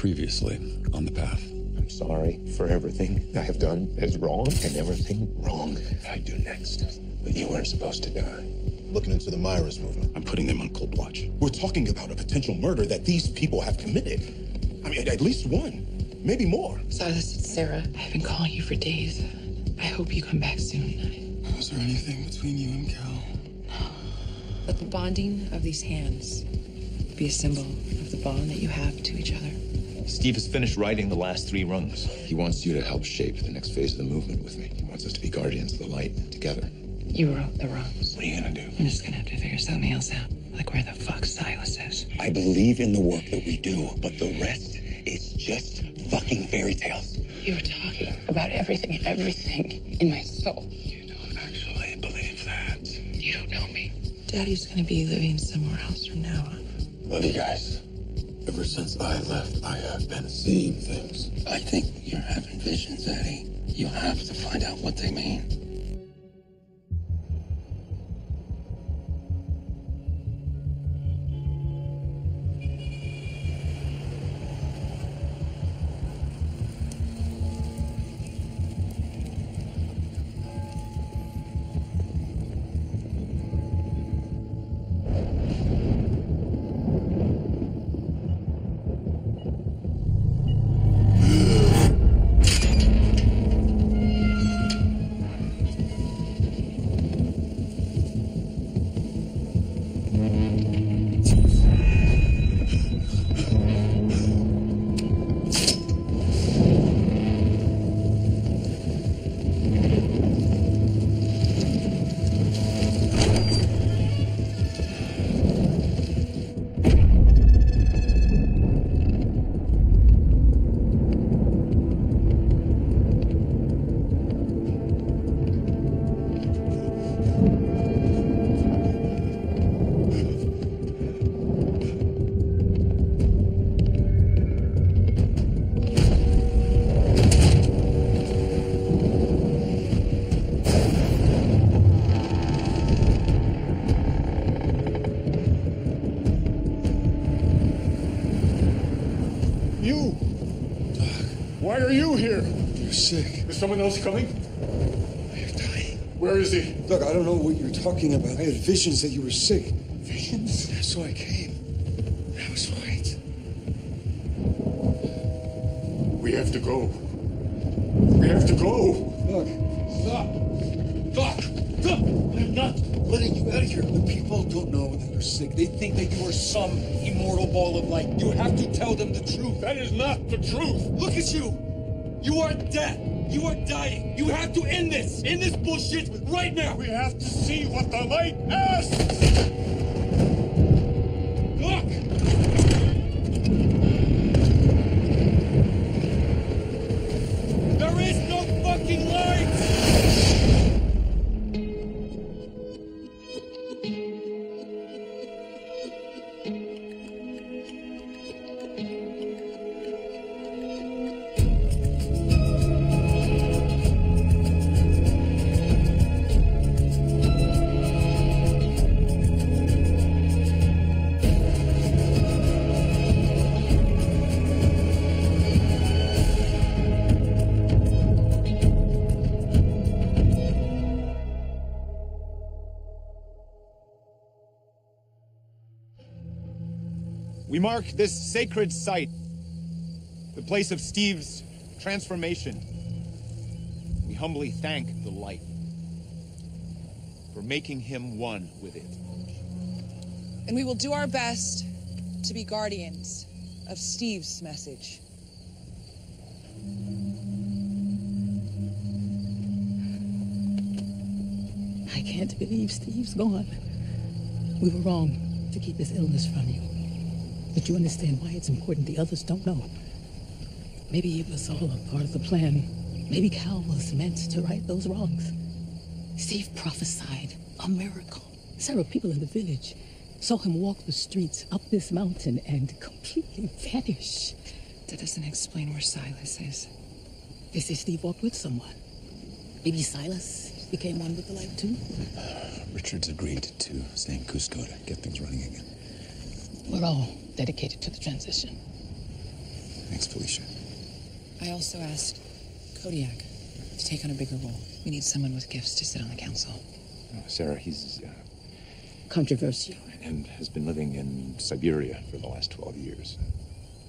previously on the path. I'm sorry for everything I have done as wrong and everything wrong I do next. But you weren't supposed to die. Looking into the Myers movement. I'm putting them on cold watch. We're talking about a potential murder that these people have committed. I mean, at least one, maybe more. Silas, it's Sarah. I've been calling you for days. I hope you come back soon. Was there anything between you and Cal? Let the bonding of these hands be a symbol of the bond that you have to each other. Steve has finished writing the last 3 rungs. He wants you to help shape the next phase of the movement with me. He wants us to be guardians of the light together. You wrote the rungs. What are you gonna do? I'm just gonna have to figure something else out. Like where the fuck Silas is. I believe in the work that we do, but the rest is just fucking fairy tales. You were talking about everything in my soul. You don't actually believe that. You don't know me. Daddy's gonna be living somewhere else from now on. Love you guys. Ever since I left, I have been seeing things. I think you're having visions, Eddie. You have to find out what they mean. You! Why are you here? You're sick. Is someone else coming? You're dying. Where is he? Look, I don't know what you're talking about. I had visions that you were sick. Visions? So I came. I was right. We have to go. We have to go. Look, Stop! Stop! Stop! I'm not letting you out of here. The people don't know that you're sick. They think that you are some immortal ball of light. You have to tell them the truth. That is not the truth. Look at you. You are dead. You are dying. You have to end this. End this bullshit right now. We have to see what the light asks. Look. There is no fucking light. We mark this sacred site, the place of Steve's transformation. We humbly thank the light for making him one with it. And we will do our best to be guardians of Steve's message. I can't believe Steve's gone. We were wrong to keep his illness from you. But you understand why it's important the others don't know. Maybe it was all a part of the plan. Maybe Cal was meant to right those wrongs. Steve prophesied a miracle. Several people in the village saw him walk the streets up this mountain and completely vanish. That doesn't explain where Silas is. They say Steve walked with someone. Maybe Silas became one with the light too? Richard's agreed to stay in Cusco to get things running again. We're all dedicated to the transition. Thanks, Felicia. I also asked Kodiak to take on a bigger role. We need someone with gifts to sit on the council. Oh, Sarah, he's Controversial. and has been living in Siberia for the last 12 years.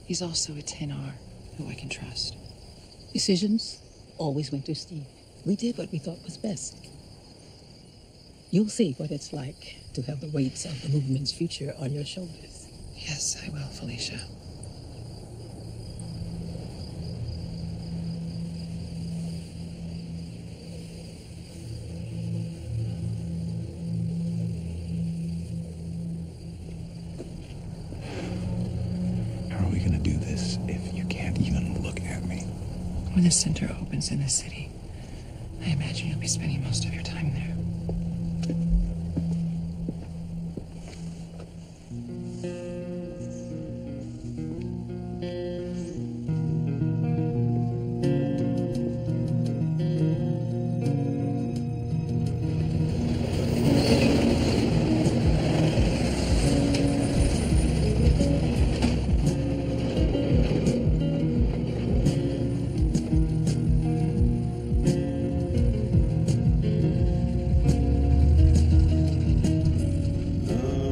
He's also a 10R who I can trust. Decisions always went to Steve. We did what we thought was best. You'll see what it's like to have the weights of the movement's future on your shoulders. Yes, I will, Felicia. How are we gonna do this if you can't even look at me? When the center opens in the city, I imagine you'll be spending most of your time there.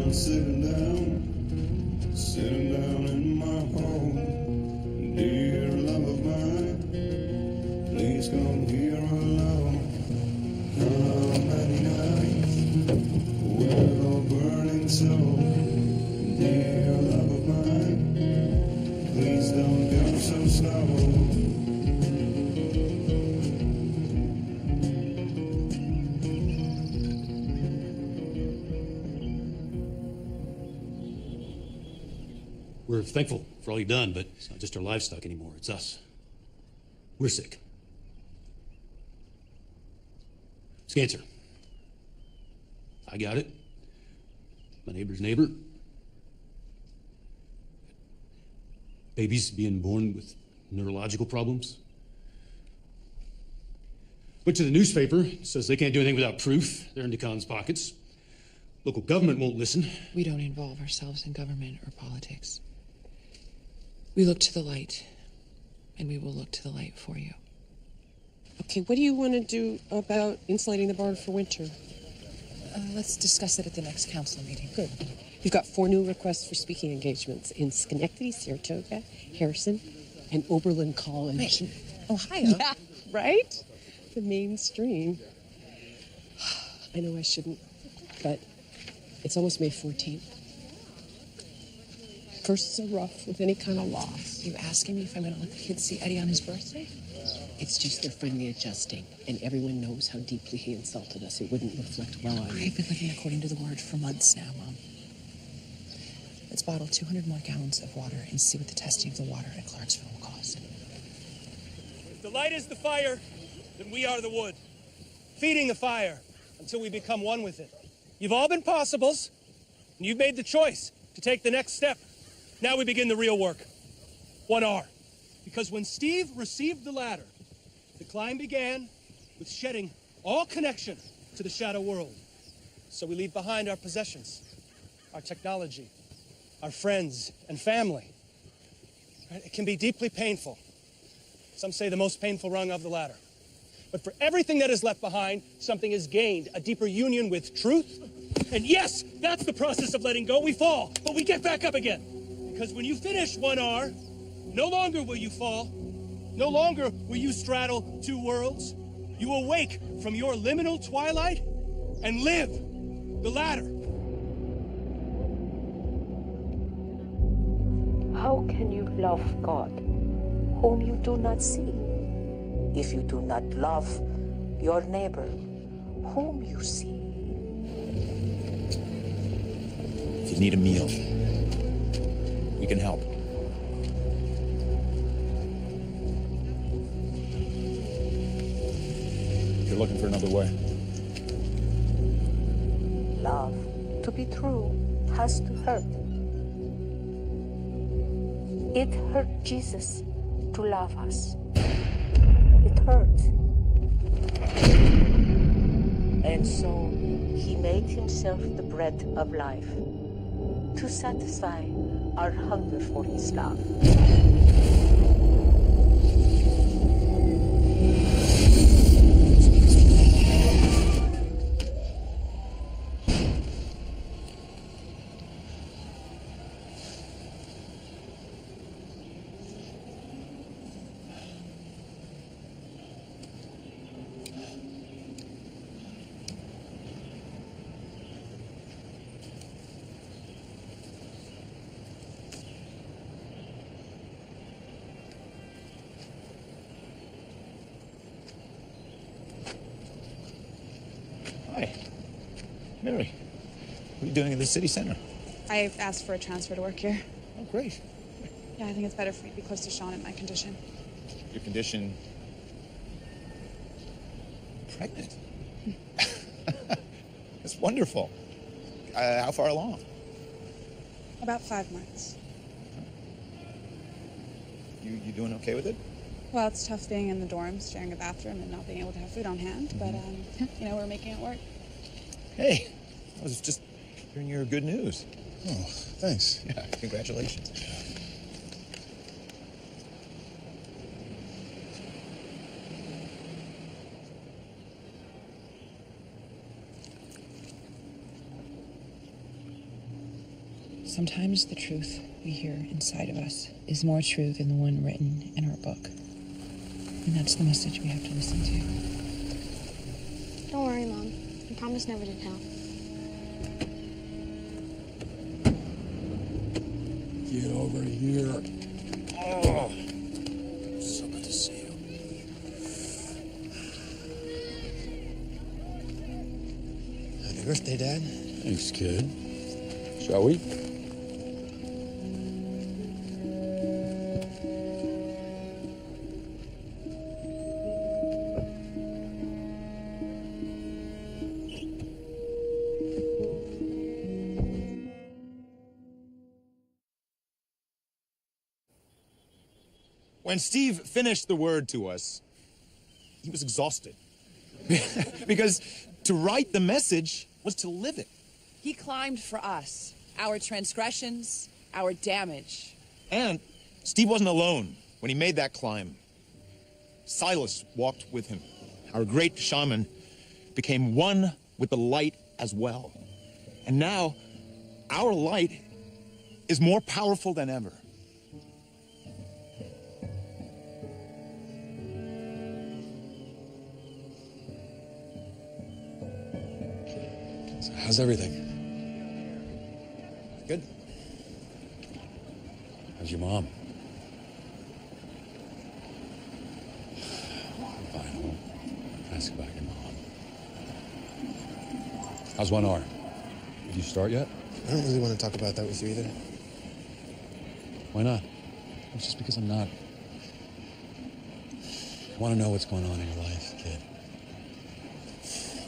I'm sitting down in my home. Dear love of mine, please come here alone. How many nights with a burning soul? Dear love of mine, please don't go so slow. We're thankful for all you've done, but it's not just our livestock anymore. It's us. We're sick. It's cancer. I got it. My neighbor's neighbor. Babies being born with neurological problems. Went to the newspaper. Says they can't do anything without proof. They're in DECON's pockets. Local government won't listen. We don't involve ourselves in government or politics. We look to the light, and we will look to the light for you. Okay, what do you want to do about insulating the barn for winter? Let's discuss it at the next council meeting. Good. We've got 4 new requests for speaking engagements in Schenectady, Saratoga, Harrison, and Oberlin College. Wait, Ohio? Yeah, right? The mainstream. I know I shouldn't, but it's almost May 14th. Firsts are rough with any kind of loss. You asking me if I'm going to let the kids see Eddie on his birthday? It's just they're finally adjusting, and everyone knows how deeply he insulted us. It wouldn't reflect well on you. I've been living according to the word for months now, Mom. Let's bottle 200 more gallons of water and see what the testing of the water at Clarksville will cost. If the light is the fire, then we are the wood. Feeding the fire until we become one with it. You've all been possibles, and you've made the choice to take the next step. Now we begin the real work. 1R. Because when Steve received the ladder, the climb began with shedding all connection to the shadow world. So we leave behind our possessions, our technology, our friends and family. Right? It can be deeply painful. Some say the most painful rung of the ladder. But for everything that is left behind, something is gained, a deeper union with truth. And yes, that's the process of letting go. We fall, but we get back up again. Because when you finish 1R, no longer will you fall. No longer will you straddle 2 worlds. You awake from your liminal twilight and live the ladder. How can you love God, whom you do not see, if you do not love your neighbor, whom you see? If you need a meal, we can help. You're looking for another way. Love, to be true, has to hurt. It hurt Jesus to love us. It hurt. And so he made himself the bread of life to satisfy our hunger for his love. Mary, what are you doing in the city center? I've asked for a transfer to work here. Oh, great. Yeah, I think it's better for me to be close to Sean in my condition. Your condition... pregnant? That's wonderful. How far along? About 5 months. You doing okay with it? Well, it's tough being in the dorms, sharing a bathroom, and not being able to have food on hand, but, you know, we're making it work. Hey, I was just hearing your good news. Oh, thanks. Yeah, congratulations. Sometimes the truth we hear inside of us is more true than the one written in our book. And that's the message we have to listen to. Don't worry, Mom. I promise never to tell. Get over here. Oh, so good to see you. Happy birthday, Dad. Thanks, kid. Shall we? When Steve finished the word to us, he was exhausted. Because to write the message was to live it. He climbed for us, our transgressions, our damage. And Steve wasn't alone when he made that climb. Silas walked with him. Our great shaman became one with the light as well. And now, our light is more powerful than ever. So how's everything? Good. How's your mom? I'm fine. I won't ask about your mom. How's 1R? Did you start yet? I don't really want to talk about that with you either. Why not? It's just because I'm not. I want to know what's going on in your life, kid.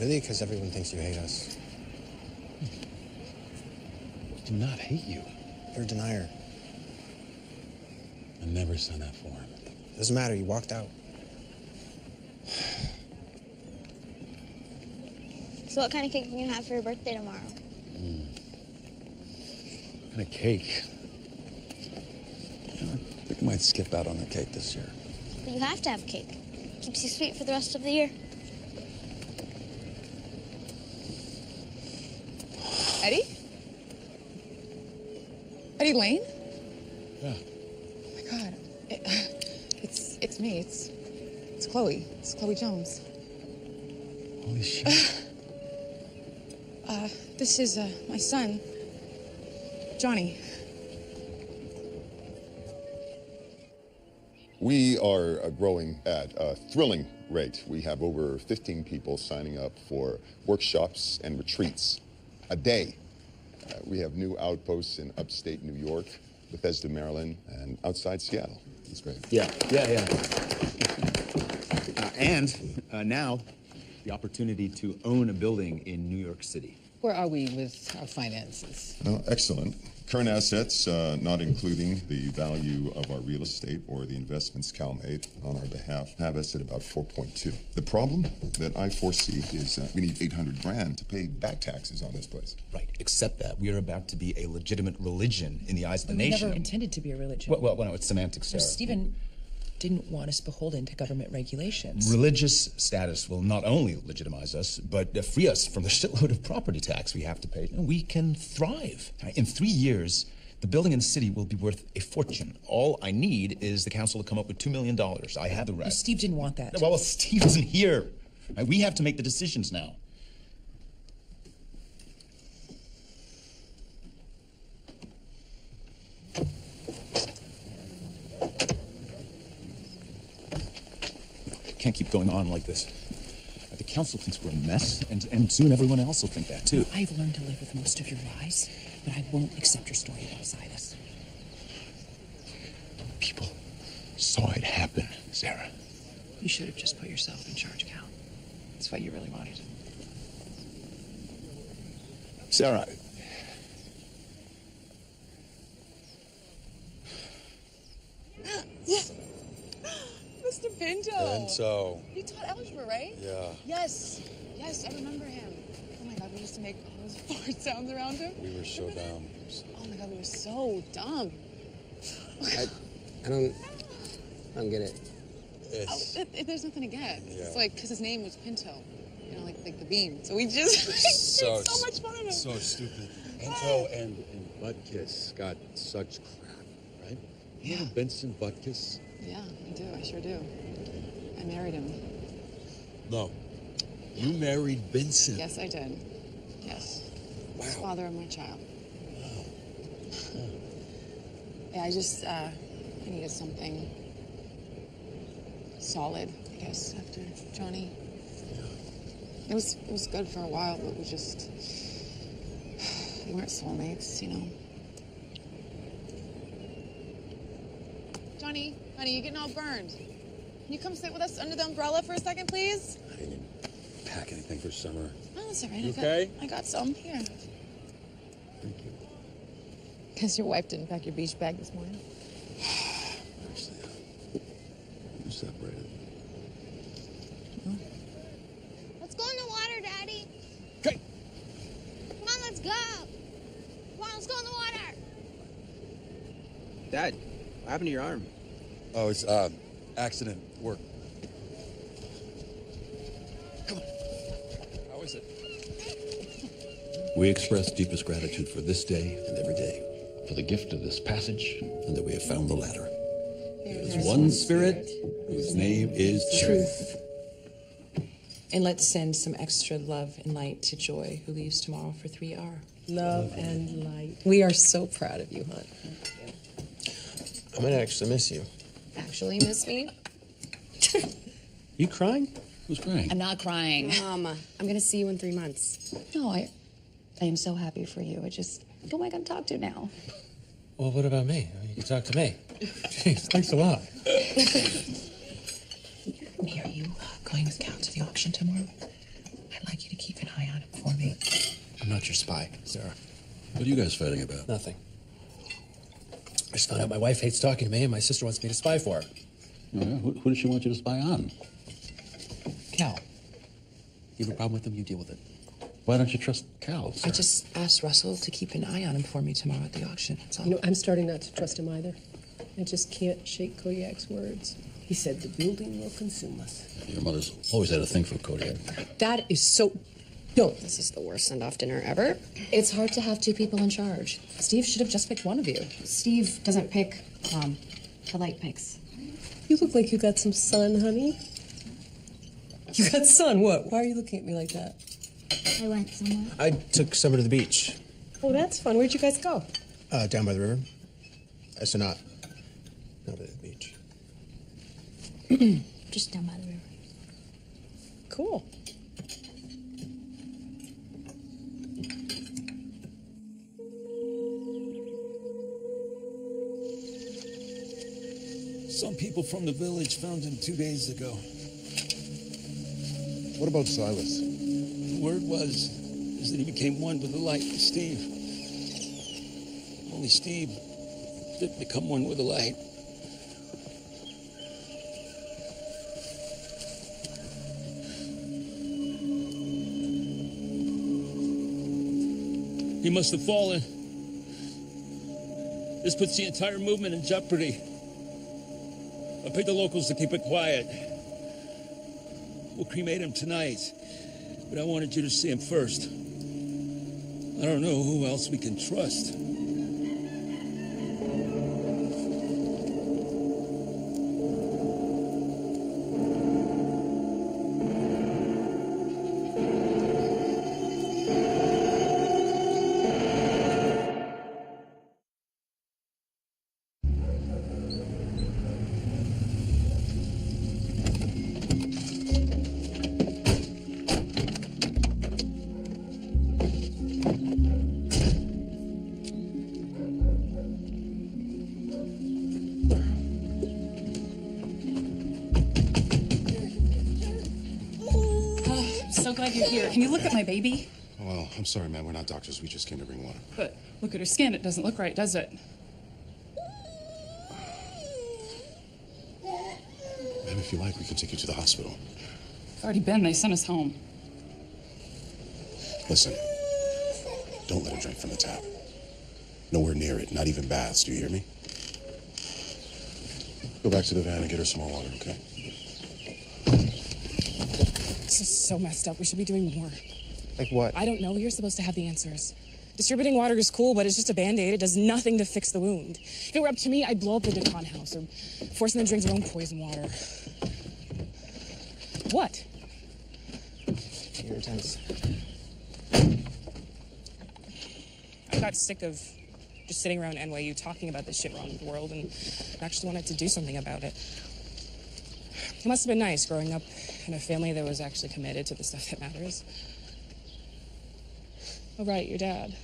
Really? Because everyone thinks you hate us. I do not hate you. You're a denier. I never signed that form. Doesn't matter, you walked out. So what kind of cake are you going to have for your birthday tomorrow? What kind of cake? I think I might skip out on the cake this year. But you have to have cake. Keeps you sweet for the rest of the year. Eddie? Eddie Lane? Yeah. Oh my God. It's me. It's Chloe. It's Chloe Jones. Holy shit. This is my son, Johnny. We are growing at a thrilling rate. We have over 15 people signing up for workshops and retreats a day. We have new outposts in upstate New York, Bethesda, Maryland, and outside Seattle. It's great. Yeah. And now, the opportunity to own a building in New York City. Where are we with our finances? Excellent. Current assets, not including the value of our real estate or the investments Cal made on our behalf, have us at about 4.2. The problem that I foresee is we need 800 grand to pay back taxes on this place. Right, except that we are about to be a legitimate religion in the eyes of the We nation. never intended to be a religion. Well, no, it's semantics, Sarah. Stephen didn't want us beholden to government regulations. Religious status will not only legitimize us, but free us from the shitload of property tax we have to pay. We can thrive. In 3 years, the building in the city will be worth a fortune. All I need is the council to come up with $2 million. I have the rest. Steve didn't want that. Well, Steve isn't here. We have to make the decisions now. Can't keep going on like this. The council thinks we're a mess, and soon everyone else will think that too. I've learned to live with most of your lies, but I won't accept your story alongside us. People saw it happen, Sarah. You should have just put yourself in charge, Cal. That's what you really wanted. Sarah. Mr. Pinto. Pinto. You taught algebra, right? Yeah. Yes. Yes, I remember him. Oh my God, we used to make all those fart sounds around him. We were so dumb. Oh my God, we were so dumb. I don't get it. There's nothing to get. Yeah. It's like, because his name was Pinto. You know, like the bean. So we just So made so much fun of him. So stupid. Pinto and Butkus got such crap, right? You know Benson Butkus? Yeah, I do. I sure do. I married him. No. You married Benson. Yes, I did. Yes. Wow. Father of my child. Yeah, I needed something solid, I guess, after Johnny. It was good for a while, but we weren't soulmates, you know. Johnny, honey, you're getting all burned. Can you come sit with us under the umbrella for a second, please? I didn't pack anything for summer. Oh, that's all right. You okay? I got some here. Thank you. Guess your wife didn't pack your beach bag this morning. Actually, we're separated. Let's go in the water, Daddy. Okay. Come on, let's go. Come on, let's go in the water. Dad, what happened to your arm? Oh, it's accident work. Come on. How is it? We express deepest gratitude for this day and every day, For the gift of this passage. and that we have found the ladder. There is one Spirit whose name is Truth. And let's send some extra love and light to Joy, who leaves tomorrow for 3R. Love and light. We are so proud of you, hon. I'm gonna actually miss you. Actually miss me? You crying? Who's crying? I'm not crying. Mom, I'm gonna see you in 3 months. No, I am so happy for you. Who am I going to talk to now? Well, what about me? You can talk to me. Jeez, thanks a lot. Are you going with Cal to the auction tomorrow? I'd like you to keep an eye on him for me. I'm not your spy, Sarah. What are you guys fighting about? Nothing. I just found out my wife hates talking to me, and my sister wants me to spy for her. Oh, yeah? Who does she want you to spy on? Cal. You have a problem with him, you deal with it. Why don't you trust Cal, I Sarah? just asked Russell to keep an eye on him for me tomorrow at the auction. That's all. You know, I'm starting not to trust him either. I just can't shake Kodiak's words. He said the building will consume us. Your mother's always had a thing for Kodiak. That is so... Don't. This is the worst send-off dinner ever. It's hard to have two people in charge. Steve should have just picked one of you. Steve doesn't pick, Mom. The light picks. You look like you got some sun, honey. You got sun? What? Why are you looking at me like that? I went somewhere. I took Summer to the beach. Oh, that's fun. Where'd you guys go? Down by the river. So not at the beach. Just down by the river. Cool. Some people from the village found him 2 days ago. What about Silas? The word is that he became one with the light with Steve. Only Steve didn't become one with the light. He must have fallen. This puts the entire movement in jeopardy. I paid the locals to keep it quiet. We'll cremate him tonight, but I wanted you to see him first. I don't know who else we can trust. so glad you're here. Can you look at my baby? Well, I'm sorry, man. We're not doctors. We just came to bring water. But look at her skin. It doesn't look right, does it? Ma'am, if you like, we can take you to the hospital. I've already been. They sent us home. Listen, don't let her drink from the tap. Nowhere near it, not even baths. Do you hear me? Go back to the van and get her some more water, okay? This is so messed up. We should be doing more. Like what? I don't know. You're supposed to have the answers. Distributing water is cool, but it's just a Band-Aid. It does nothing to fix the wound. If it were up to me, I'd blow up the Decon house or force them to drink their own poison water. What? You're intense. I got sick of just sitting around NYU talking about this shit wrong with the world and actually wanted to do something about it. It must have been nice growing up in a family that was actually committed to the stuff that matters. Oh, right, your dad.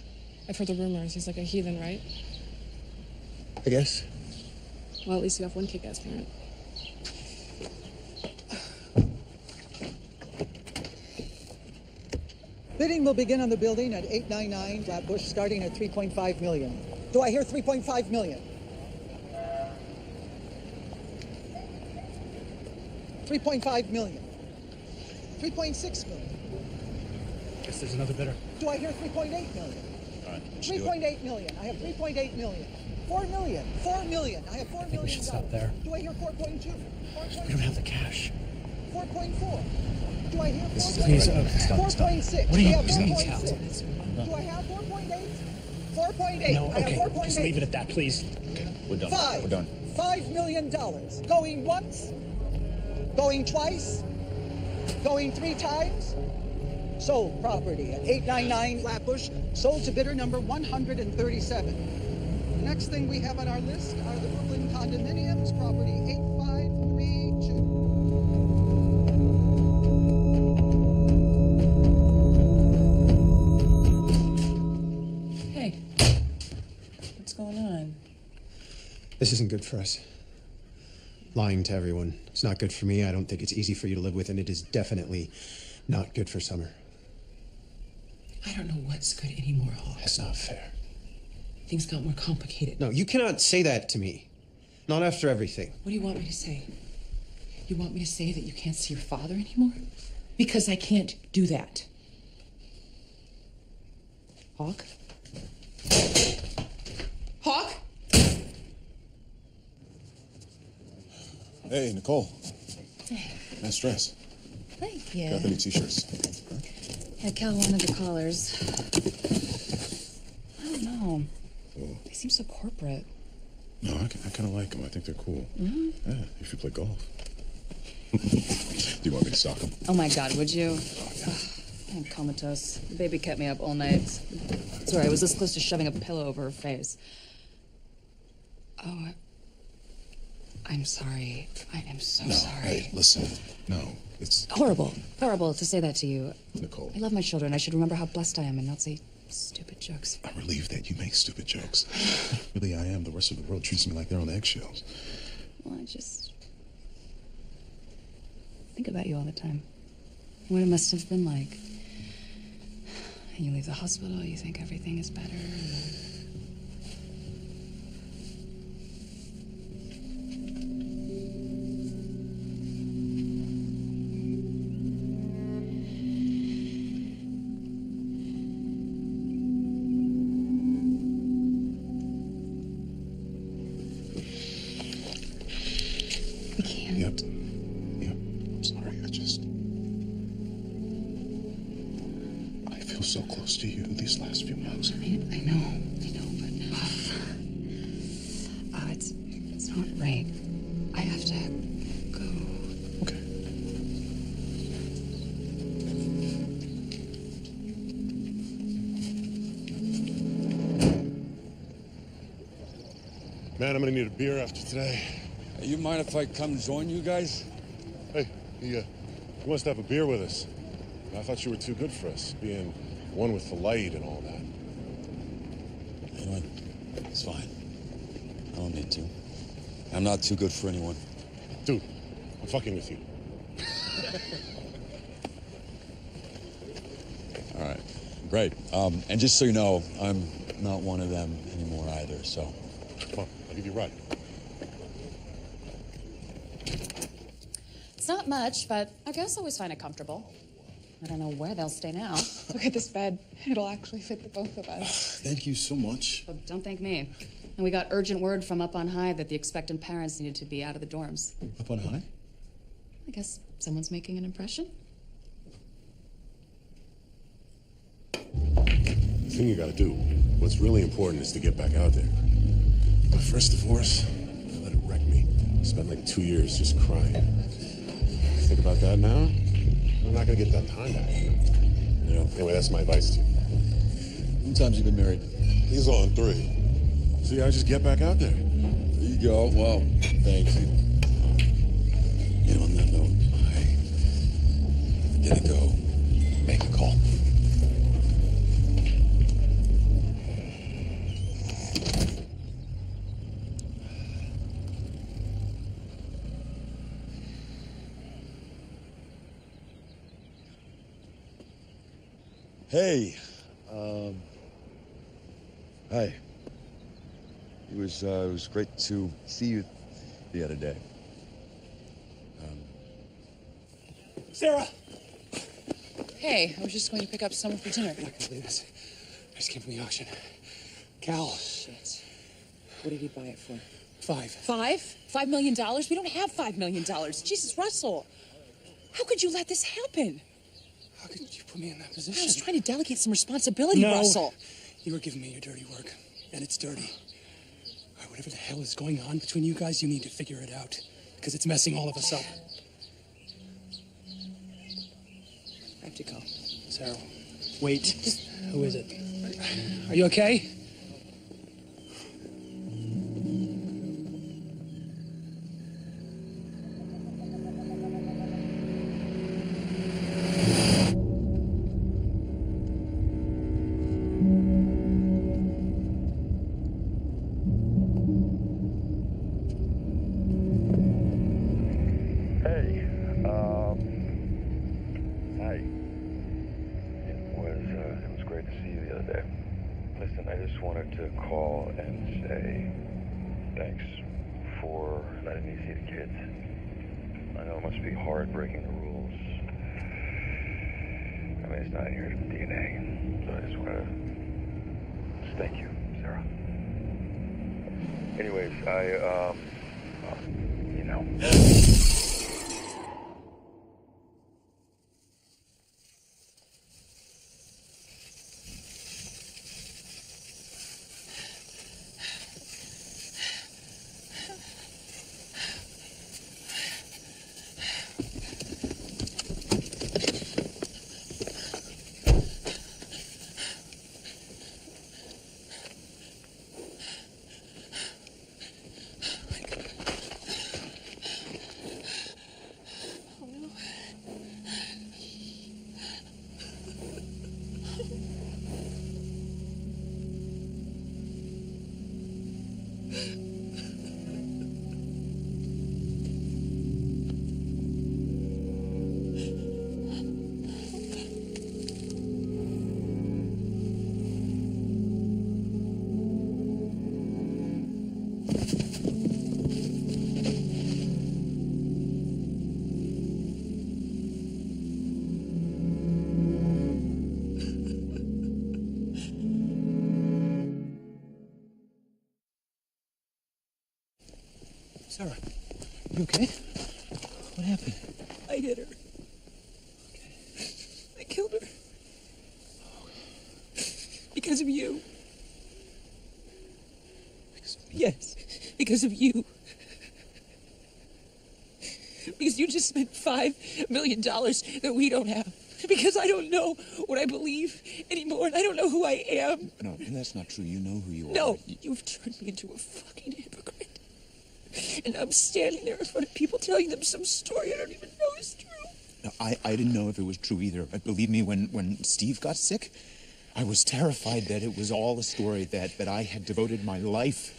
I've heard the rumors. He's like a heathen, right? I guess. Well, at least you have one kick-ass parent. Bidding will begin on the building at 899 Flatbush, starting at 3.5 million. Do I hear 3.5 million? 3.5 million. 3.6 million. Guess there's another bidder. Do I hear 3.8 million? All right, 3.8 million. I have 3.8 million. 4 million. 4 million. I have 4 million. We should stop there. Do I hear 4.2? We don't have the cash. 4.4. Do I hear 4.6? Please, okay, stop. 4.6. What are you Do I have doing, 4.6? Do I have 4.8? 4.8. No, I have okay, 4.8. just leave it at that, please. We're done. Five. We're done. $5 million. Going once, going twice, going 3 times. Sold property at 899 Flatbush, sold to bidder number 137. The next thing we have on our list are the Brooklyn condominiums, property 8532. Hey, what's going on? This isn't good for us. Lying to everyone. It's not good for me. I don't think it's easy for you to live with, and it is definitely not good for Summer. I don't know what's good anymore, Hawk. That's not fair. Things got more complicated. No, you cannot say that to me. Not after everything. What do you want me to say? You want me to say that you can't see your father anymore? Because I can't do that. Hawk? Hawk? Hey, Nicole. Hey. Nice dress. Thank you. Got the new t-shirts. Yeah, Cal wanted the collars. I don't know. They seem so corporate. No, I kind of like them. I think they're cool. Mhm. Yeah, you should play golf. Do you want me to sock them? Oh my God, would you? I'm comatose. The baby kept me up all night. Sorry, I was this close to shoving a pillow over her face. Oh, I'm sorry. I am so No, sorry. hey, listen. No, it's... Horrible. Horrible to say that to you. Nicole. I love my children. I should remember how blessed I am and not say stupid jokes. I'm relieved that you make stupid jokes. Really, I am. The rest of the world treats me like they're on eggshells. Well, I just think about you all the time. What it must have been like. And you leave the hospital, you think everything is better. Yep. Yep. I'm sorry. I feel so close to you these last few months. I know, but it's not right. I have to go. Okay. Man, I'm gonna need a beer after today. You mind if I come join you guys? Hey, he wants to have a beer with us. I thought you were too good for us, being one with the light and all that. You know what? It's fine. I don't need to. I'm not too good for anyone. Dude, I'm fucking with you. All right. Great. And just so you know, I'm not one of them anymore either, so. Come on, I'll give you a ride. It's not much, but our guests always find it comfortable. I don't know where they'll stay now. Look at this bed. It'll actually fit the both of us. Thank you so much. Well, don't thank me. And we got urgent word from up on high that the expectant parents needed to be out of the dorms. Up on high? I guess someone's making an impression. The thing you gotta do, what's really important is to get back out there. My first divorce, I let it wreck me. I spent like 2 years just crying. Think about that now? I'm not gonna get that time back. Yeah. Anyway, that's my advice to you. How many times have you been married? He's on 3. See, I just get back out there. There you go. Well, thank you. You know, on that note, I gotta go make a call. Hey, hi. It was great to see you the other day. Sarah! Hey, I was just going to pick up Summer for dinner. I can't believe this. I just came from the auction. Cal. Shit. What did he buy it for? 5. $5 million? We don't have $5 million. Jesus, Russell. How could you let this happen? How could you put me in that I position? was trying to delegate some responsibility, No. Russell. You were giving me your dirty work, and it's dirty. All right, whatever the hell is going on between you guys, you need to figure it out, because it's messing all of us up. I have to go. Sarah, wait. Who is it? Are you okay? Sarah, you okay? What happened? I hit her. I killed her. Because of you. Yes, because of you. Because you just spent $5 million that we don't have. Because I don't know what I believe anymore, and I don't know who I am. No, that's not true. You know who you are. No, you've turned me into a fucking hypocrite. And I'm standing there in front of people telling them some story I don't even know is true. No, I didn't know if it was true either. But believe me, when Steve got sick, I was terrified that it was all a story, that I had devoted my life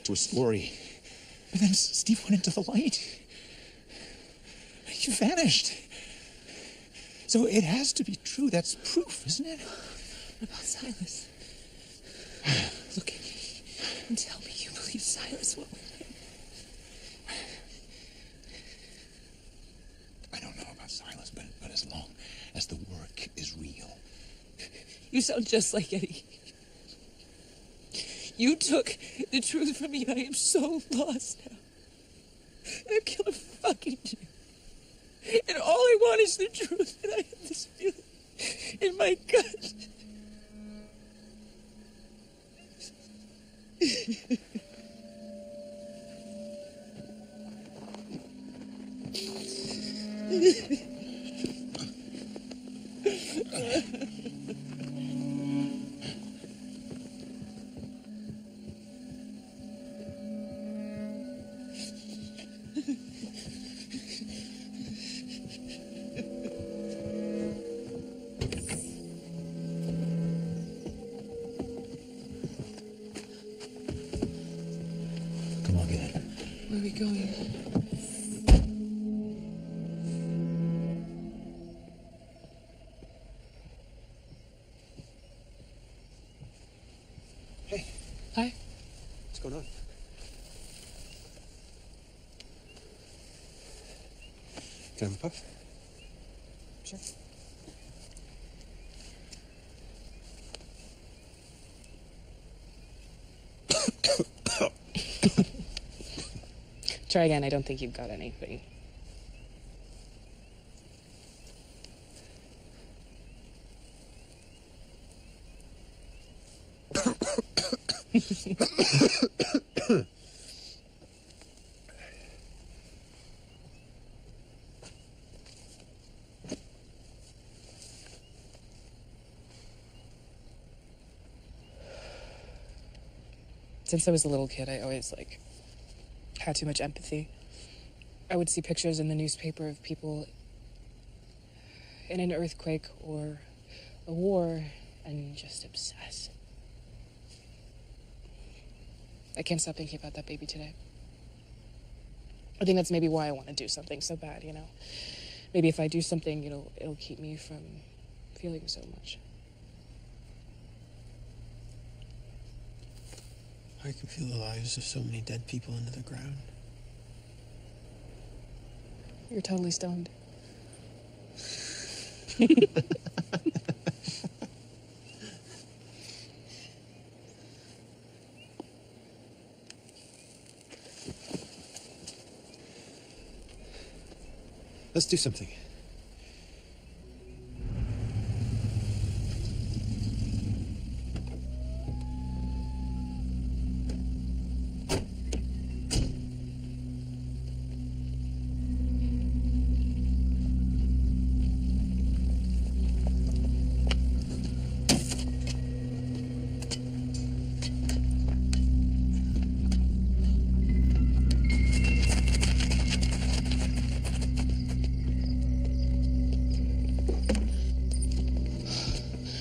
to a story. But then Steve went into the light. You vanished. So it has to be true. That's proof, isn't it? What about Silas? Look at me and tell me you believe Silas will. I don't know about Silas, but as long as the work is real. You sound just like Eddie. You took the truth from me, and I am so lost now. I'm gonna fucking do. And all I want is the truth, and I have this feeling in my gut. Come on, get in. Where are we going? Hey. Hi. What's going on? Can I have a puff? Sure. Try again. I don't think you've got anything. Since I was a little kid, I always, had too much empathy. I would see pictures in the newspaper of people in an earthquake or a war and just obsess. I can't stop thinking about that baby today. I think that's maybe why I want to do something so bad, you know? Maybe if I do something, it'll keep me from feeling so much. I can feel the lives of so many dead people under the ground. You're totally stoned. Let's do something.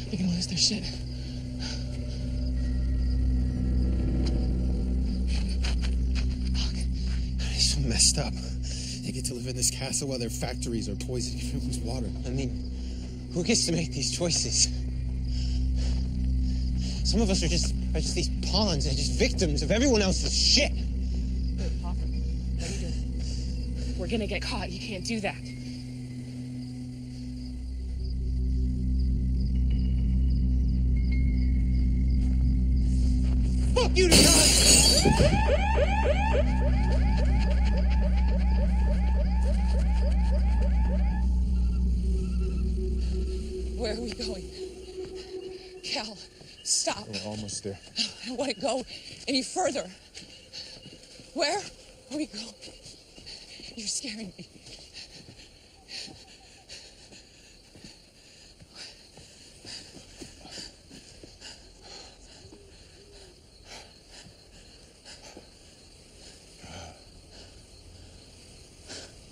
They're gonna lose their shit. It's so messed up. They get to live in this castle while their factories are poisoning everyone's water. I mean, who gets to make these choices? Some of us are just these pawns and just victims of everyone else's shit. Wait, Papa, what are you doing? We're gonna get caught. You can't do that. Fuck you, Where are we going? Cal, stop. We're almost there. I don't want to go any further. Where are we going? You're scaring me.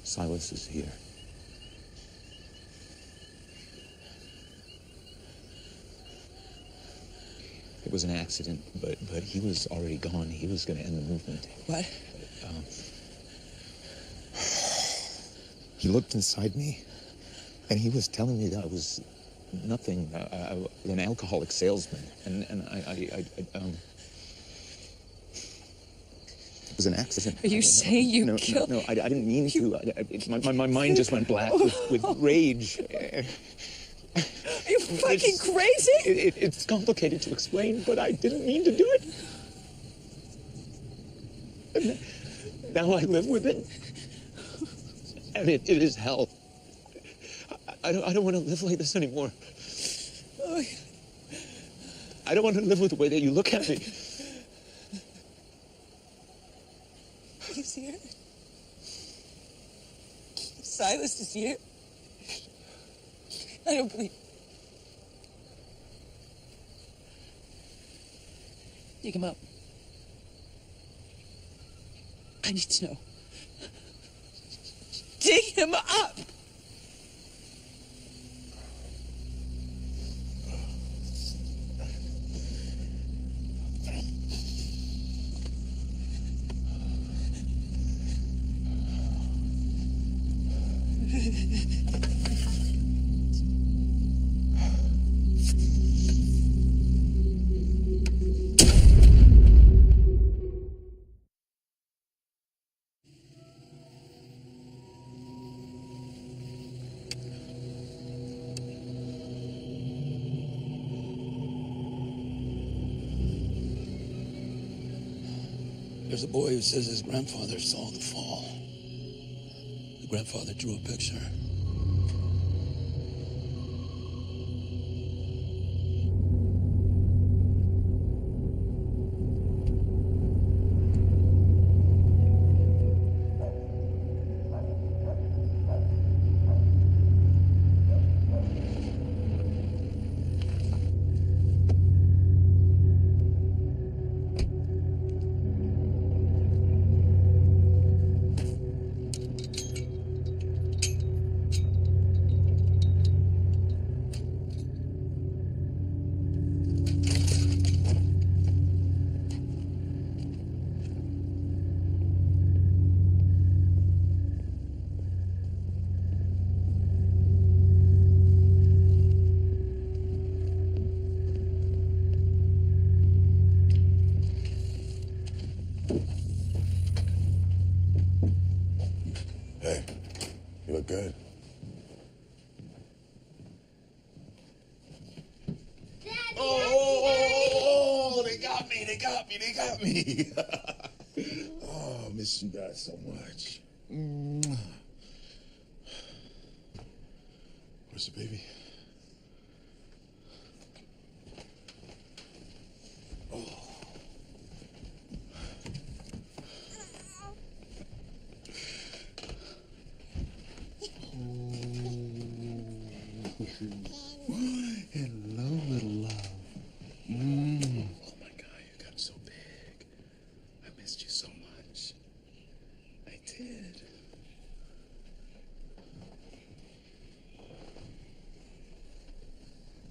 Silas is here. It was an accident, but he was already gone. He was going to end the movement. What? He looked inside me. And he was telling me that I was nothing, an alcoholic salesman, and it was an accident. Are you saying you killed? No, I didn't mean to. My mind just went black with rage. Are you fucking crazy? It's complicated to explain, but I didn't mean to do it. And now I live with it, and it is hell. I don't want to live like this anymore. I don't want to live with the way that you look at me. He's here. Silas is here. I don't believe. Dig him up. I need to know. Dig him up! There's a boy who says his grandfather saw the fall. The grandfather drew a picture. Hey, you look good. Oh, they got me. Oh, miss you guys so much. Where's the baby? Hello, little love. Oh my God, you got so big. I missed you so much. I did.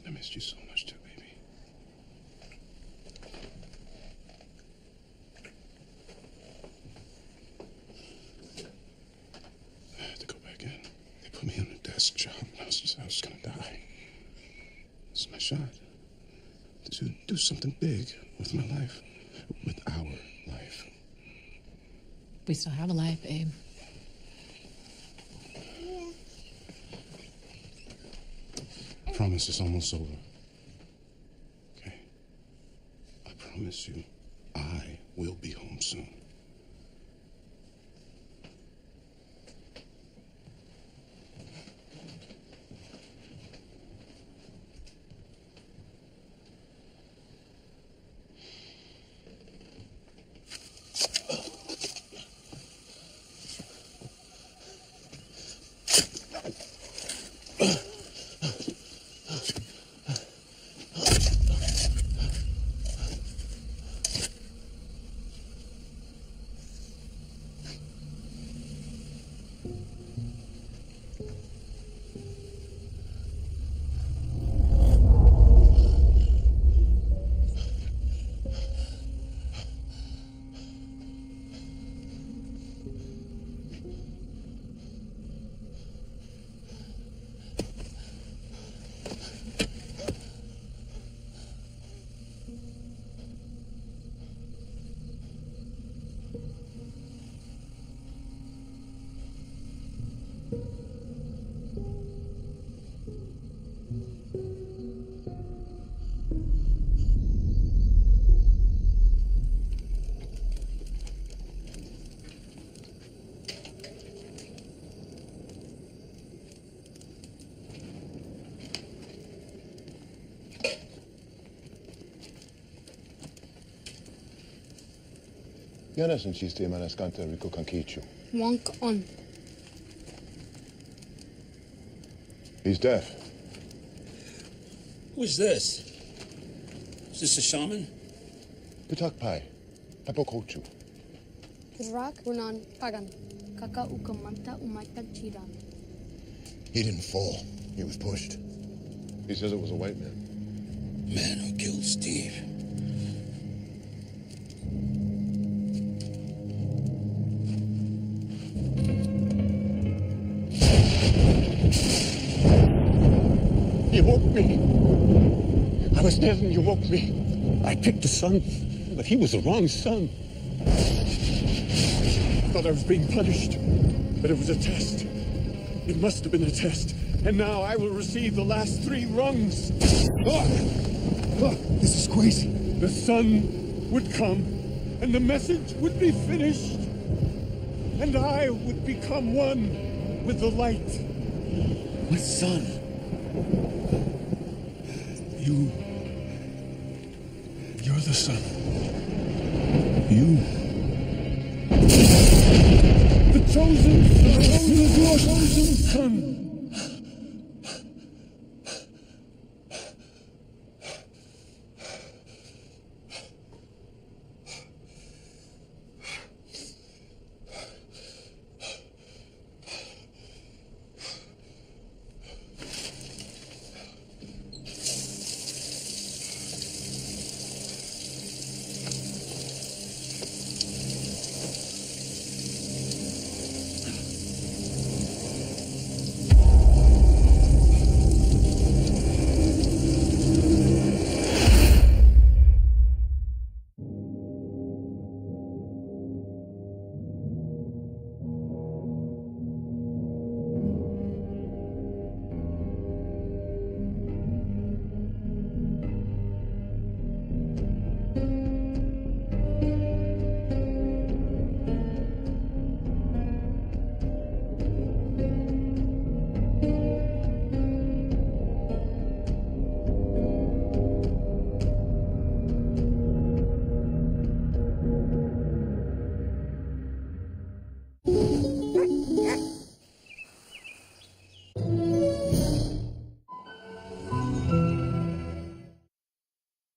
I missed you so much too, baby. I had to go back in. They put me on a desk job. I was gonna die. This is my shot to do something big with my life, with our life. We still have a life, babe. I promise it's almost over. Okay? I promise you, I will be home soon. Yana sunt sistema nascante Rico Kankichu. Wonk on. He's deaf. Who's this? Is this a shaman? Pitak Pai. Tapokochu. Rak unan pagan. Kaka ukamanta umata chiran. He didn't fall. He was pushed. He says it was a white man. Man who killed Steve. You woke me. I was dead and you woke me. I picked the son, but he was the wrong son. I thought I was being punished, but it was a test. It must have been a test. And now I will receive the last 3 rungs. Look, this is crazy. The sun would come, and the message would be finished. And I would become one with the light. What son? You're the son. You. The chosen son.